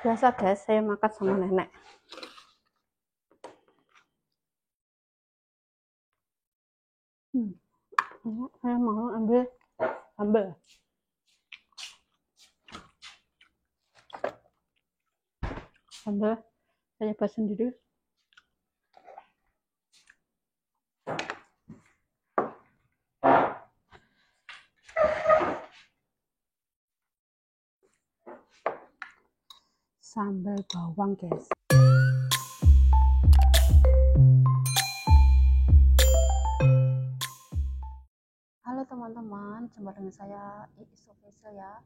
Biasa guys, saya makan sama nenek. Saya mau ambil sambal. Sambal saya buat sendiri. Sambal bawang guys. Halo teman-teman, jumpa dengan saya Iis Official ya.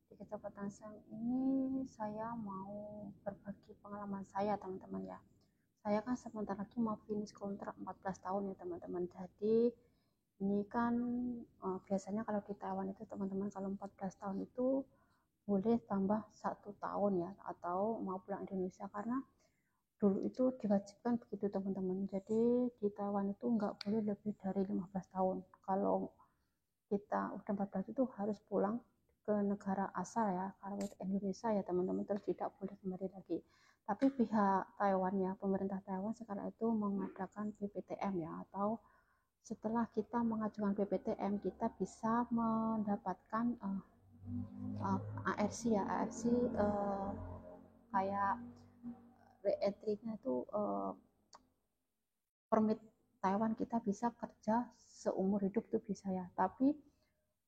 Di kesempatan siang ini saya mau berbagi pengalaman saya teman-teman ya. Saya kan sebentar lagi mau finish kontrak 14 tahun ya teman-teman. Jadi ini kan biasanya kalau di Taiwan itu teman-teman kalau 14 tahun itu boleh tambah 1 tahun ya, atau mau pulang Indonesia, karena dulu itu diwajibkan begitu teman-teman. Jadi di Taiwan itu nggak boleh lebih dari 15 tahun. Kalau kita udah 14 itu harus pulang ke negara asal ya, kalau Indonesia ya teman-teman, terus tidak boleh kembali lagi. Tapi pihak Taiwan ya, pemerintah Taiwan sekarang itu mengadakan PPTM ya, atau setelah kita mengajukan PPTM kita bisa mendapatkan ARC ya, ARC kayak re-entry-nya itu permit Taiwan, kita bisa kerja seumur hidup tuh bisa ya. Tapi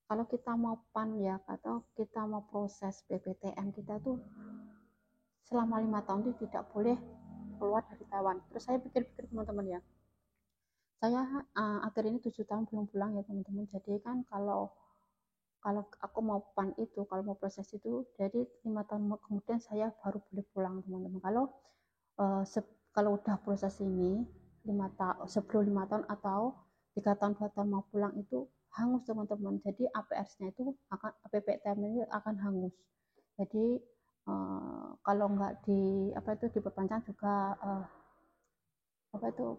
kalau kita mau PAN ya, atau kita mau proses PPTM, kita tuh selama 5 tahun itu tidak boleh keluar dari Taiwan. Terus saya pikir-pikir teman-teman ya, saya akhir ini 7 tahun belum pulang ya teman-teman. Jadi kan kalau kalau aku mau PAN itu, kalau mau proses itu, jadi 5 tahun kemudian saya baru boleh pulang teman-teman. Kalau udah proses ini 5 tahun, sebelum 5 tahun atau 3 tahun 2 tahun mau pulang itu hangus teman-teman. Jadi APR-nya itu akan, PPTM-nya akan hangus. Jadi kalau nggak diperpanjang juga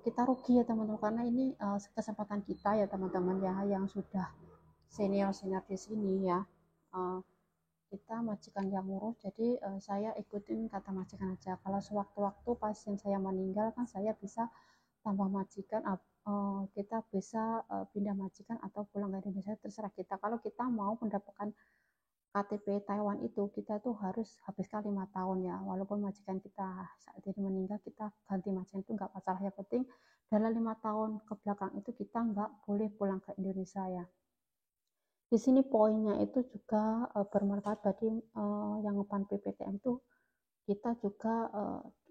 kita rugi ya teman-teman, karena ini kesempatan kita ya teman-teman ya, yang sudah senior di sini ya. Kita majikan yang ngurus, jadi saya ikutin kata majikan aja. Kalau sewaktu-waktu pasien saya meninggal kan saya bisa tambah majikan, kita bisa pindah majikan atau pulang ke Indonesia, terserah kita. Kalau kita mau mendapatkan KTP Taiwan itu, kita tuh harus habiskan 5 tahun ya. Walaupun majikan kita saat ini meninggal, kita ganti majikan itu nggak masalah. Yang penting dalam 5 tahun ke belakang itu kita nggak boleh pulang ke Indonesia ya. Di sini poinnya itu juga bermanfaat bagi yang ngepan PPTM itu, kita juga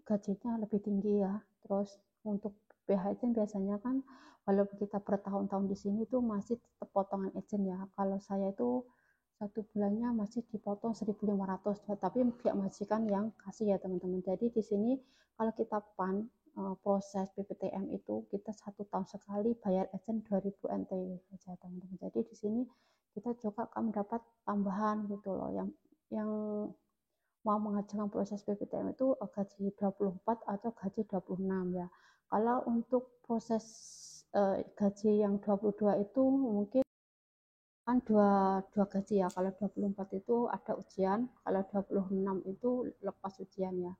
gajinya lebih tinggi ya. Terus untuk PH agent biasanya kan walaupun kita bertahun-tahun di sini tuh masih tetap potongan agent ya. Kalau saya itu 1 bulannya masih dipotong 1.500, tapi pihak majikan yang kasih ya teman-teman. Jadi di sini kalau kita PAN proses PPTM itu kita 1 tahun sekali bayar agent 2.000 NT saja teman-teman. Jadi di sini kita juga akan mendapat tambahan gitu loh, yang mau mengajukan proses PPTM itu gaji 24 atau gaji 26 ya. Kalau untuk proses gaji yang 22 itu mungkin kan dua gaji ya. Kalau 24 itu ada ujian, kalau 26 itu lepas ujian ya.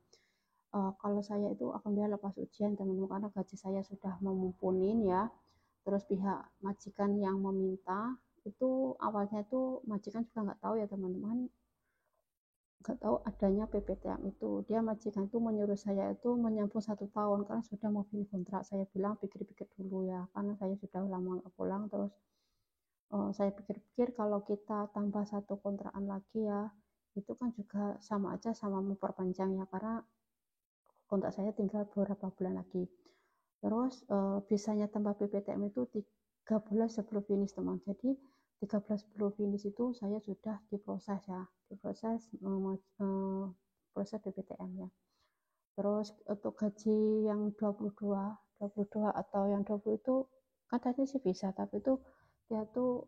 Kalau saya itu akan dia lepas ujian teman-teman, karena gaji saya sudah memumpuni ya. Terus pihak majikan yang meminta itu awalnya itu majikan juga nggak tahu ya teman-teman, nggak tahu adanya PPTM itu. Dia majikan itu menyuruh saya itu menyambung 1 tahun karena sudah mau finish kontrak. Saya bilang pikir-pikir dulu ya, karena saya sudah lama nggak pulang. Terus saya pikir-pikir kalau kita tambah 1 kontrakan lagi ya, itu kan juga sama aja sama memperpanjang ya, karena kontrak saya tinggal beberapa bulan lagi. Terus bisanya tambah PPTM itu 3 bulan sebelum finish teman. Jadi 13 sebelum finish itu saya sudah diproses ya, diproses proses PPTM ya. Terus untuk gaji yang 22 atau yang 20 itu katanya sih bisa, tapi itu dia tuh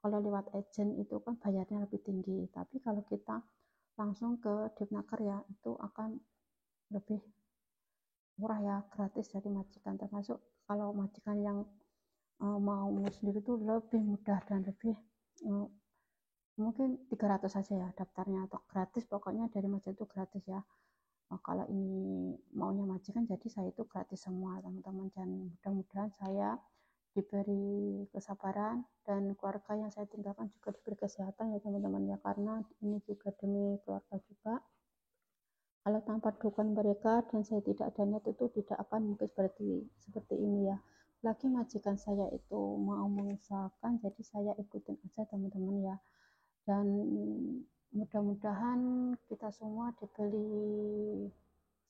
kalau lewat agent itu kan bayarnya lebih tinggi. Tapi kalau kita langsung ke Dipnaker ya, itu akan lebih murah ya, gratis dari majikan. Termasuk kalau majikan yang mau sendiri tuh lebih mudah dan lebih mungkin 300 saja ya daftarnya, atau gratis, pokoknya dari masjid itu gratis ya. Kalau ini maunya majikan, jadi saya itu gratis semua teman-teman, dan mudah-mudahan saya diberi kesabaran dan keluarga yang saya tinggalkan juga diberi kesehatan ya teman-teman ya, karena ini juga demi keluarga juga. Kalau tanpa dukungan mereka dan saya tidak ada niat, itu tidak akan mungkin seperti ini ya. Lagi majikan saya itu mau mengusahakan, jadi saya ikutin aja teman-teman ya. Dan mudah-mudahan kita semua diberi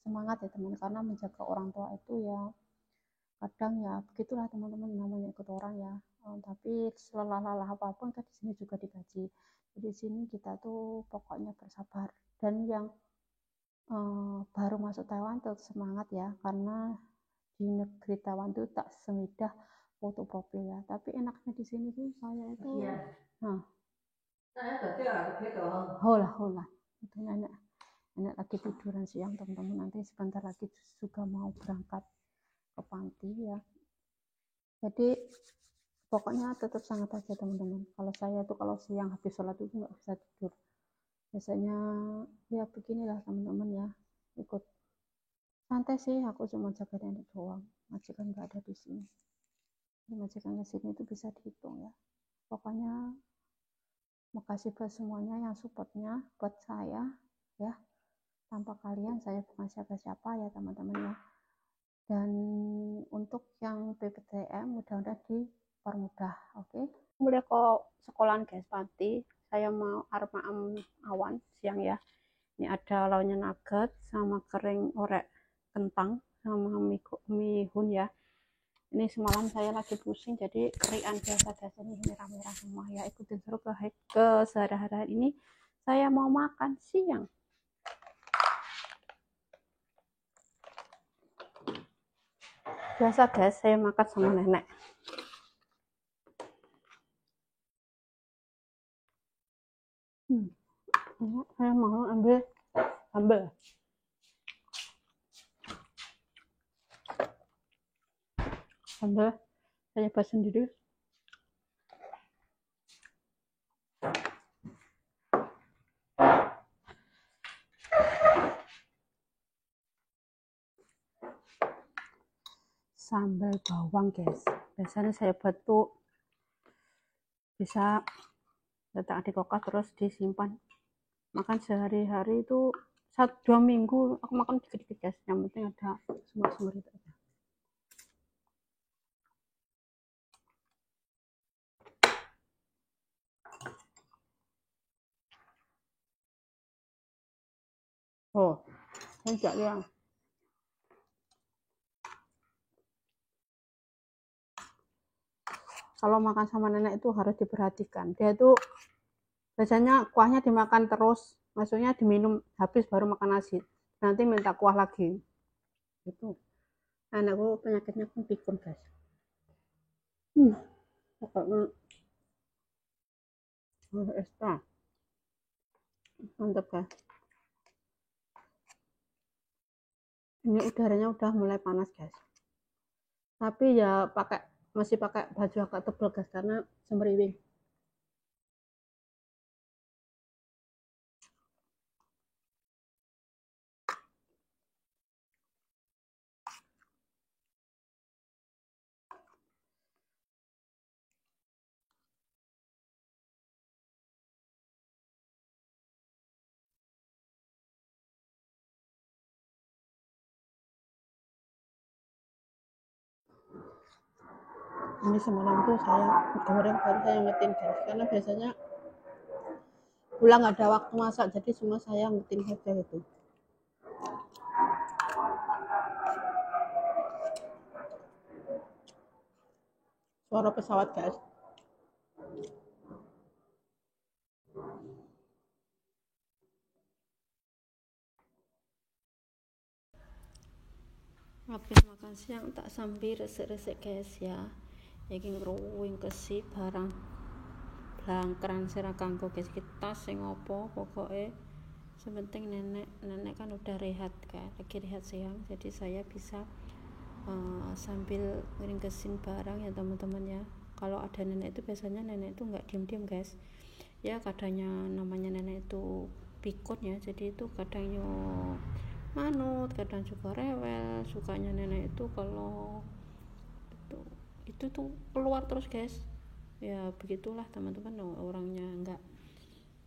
semangat ya teman, karena menjaga orang tua itu ya kadang ya begitulah teman-teman, namanya ikut orang ya. Tapi selelah-lelah apapun kan di sini juga digaji. Jadi di sini kita tuh pokoknya bersabar. Dan yang baru masuk Taiwan tetap semangat ya, karena di negeri Taiwan itu tak semudah foto profil ya. Tapi enaknya di sini tuh saya itu nah hola hola itu nenek lagi tiduran siang teman-teman, nanti sebentar lagi juga mau berangkat ke panti ya. Jadi pokoknya tetap sangat aja teman-teman. Kalau saya tuh kalau siang habis sholat itu nggak bisa tidur biasanya ya. Beginilah teman-teman ya, ikut santai sih, aku cuma jaga nenek doang, majikan nggak ada di sini. Majikan di sini itu bisa dihitung ya. Pokoknya makasih buat semuanya yang supportnya buat saya ya, tanpa kalian saya bukan siapa-siapa ya teman-teman ya. Dan untuk yang PPTM mudah-mudahan dipermudah. Oke, mulai kok sekolahan guys, panti saya mau armaam awan siang ya. Ini ada lauknya nugget sama kering orek kentang sama mihun ya. Ini semalam saya lagi pusing, jadi kerian biasa ini merah-merah semua ya. Ikutin seru ke sehari-hari ini saya mau makan siang. Biasa guys, saya makan sama nenek. Saya mau ambil sambal. Sambal saya buat sendiri. Sambal bawang guys, biasanya saya buat tuh bisa letak di kulkas terus disimpan makan sehari-hari itu 1-2 minggu. Aku makan dikit-dikit guys, yang penting ada sumber-sumber itu aja. Oh, enggak ya. Kalau makan sama nenek itu harus diperhatikan. Dia itu biasanya kuahnya dimakan terus, maksudnya diminum habis baru makan nasi. Nanti minta kuah lagi. Itu. Anakku penyakitnya pun pikun guys. Pokoknya ekstra. Mantap guys. Ini udaranya udah mulai panas guys. Tapi ya masih pakai baju agak tebal guys, karena semeriwing. Ini semalam tuh saya goreng baru saya ngetin guys, karena biasanya pulang nggak ada waktu masak, jadi semua saya ngetin saja gitu. Suara pesawat guys. Habis makan siang tak sambil resik-resik guys ya. Iki ngruwing kesi barang blangkran sira kanggo guys, kita sing opo pokoknya sepenting nenek kan udah rehat kan, lagi rehat siang, jadi saya bisa sambil ngeringkesin barang ya teman-teman ya. Kalau ada nenek itu biasanya nenek itu nggak diem-diem guys, ya kadangnya namanya nenek itu pikun ya, jadi itu kadangnya manut, kadang juga rewel. Sukanya nenek itu kalau itu tuh keluar terus guys, ya begitulah teman-teman. Orangnya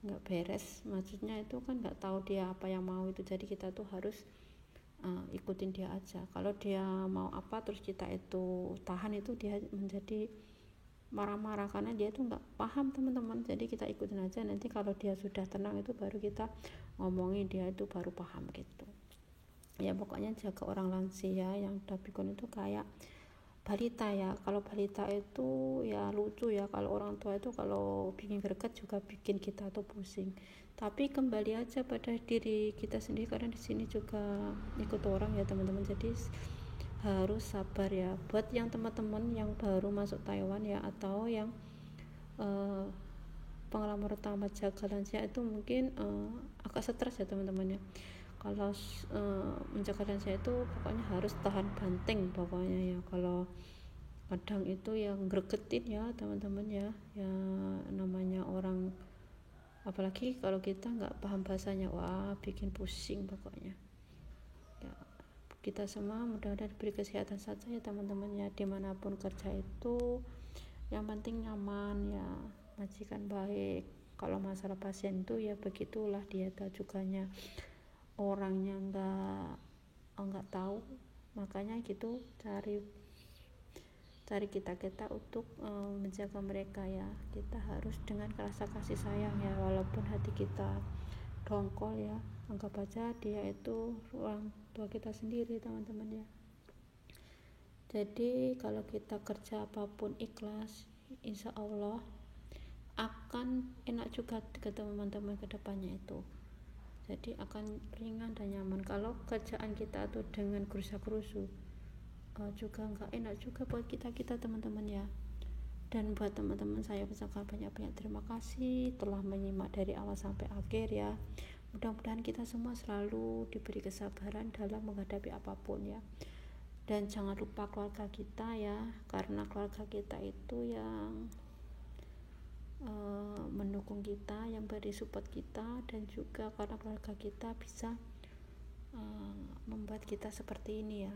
nggak beres, maksudnya itu kan nggak tahu dia apa yang mau itu, jadi kita tuh harus ikutin dia aja. Kalau dia mau apa terus kita itu tahan, itu dia menjadi marah-marah karena dia tuh nggak paham teman-teman. Jadi kita ikutin aja, nanti kalau dia sudah tenang itu baru kita ngomongin, dia itu baru paham gitu ya. Pokoknya jaga orang lansia yang udah pikun itu kayak balita ya. Kalau balita itu ya lucu ya, kalau orang tua itu kalau bikin greget juga bikin kita tuh pusing. Tapi kembali aja pada diri kita sendiri, karena di sini juga ikut orang ya teman-teman, jadi harus sabar ya. Buat yang teman-teman yang baru masuk Taiwan ya, atau yang pengalaman pertama jaga lansia itu mungkin agak stres ya teman-teman ya. Kalau menjaga lansia itu pokoknya harus tahan banting pokoknya ya. Kalau kadang itu yang gregetin ya teman-teman ya, ya namanya orang, apalagi kalau kita nggak paham bahasanya, wah bikin pusing pokoknya ya. Kita semua mudah-mudahan diberi kesehatan saja ya teman-teman ya, dimanapun kerja itu yang penting nyaman ya, majikan baik. Kalau masalah pasien itu ya begitulah, dia juganya orangnya nggak tahu, makanya gitu cari kita untuk menjaga mereka ya. Kita harus dengan rasa kasih sayang ya, walaupun hati kita dongkol ya, anggap aja dia itu orang tua kita sendiri teman-teman ya. Jadi kalau kita kerja apapun ikhlas, insya Allah akan enak juga ke teman-teman ke depannya itu. Jadi akan ringan dan nyaman. Kalau kerjaan kita tuh dengan gerusa-gerusu juga nggak enak juga buat kita teman-teman ya. Dan buat teman-teman saya ucapkan banyak-banyak terima kasih telah menyimak dari awal sampai akhir ya. Mudah-mudahan kita semua selalu diberi kesabaran dalam menghadapi apapun ya. Dan jangan lupa keluarga kita ya, karena keluarga kita itu yang mendukung kita, yang beri support kita, dan juga karena keluarga kita bisa membuat kita seperti ini ya.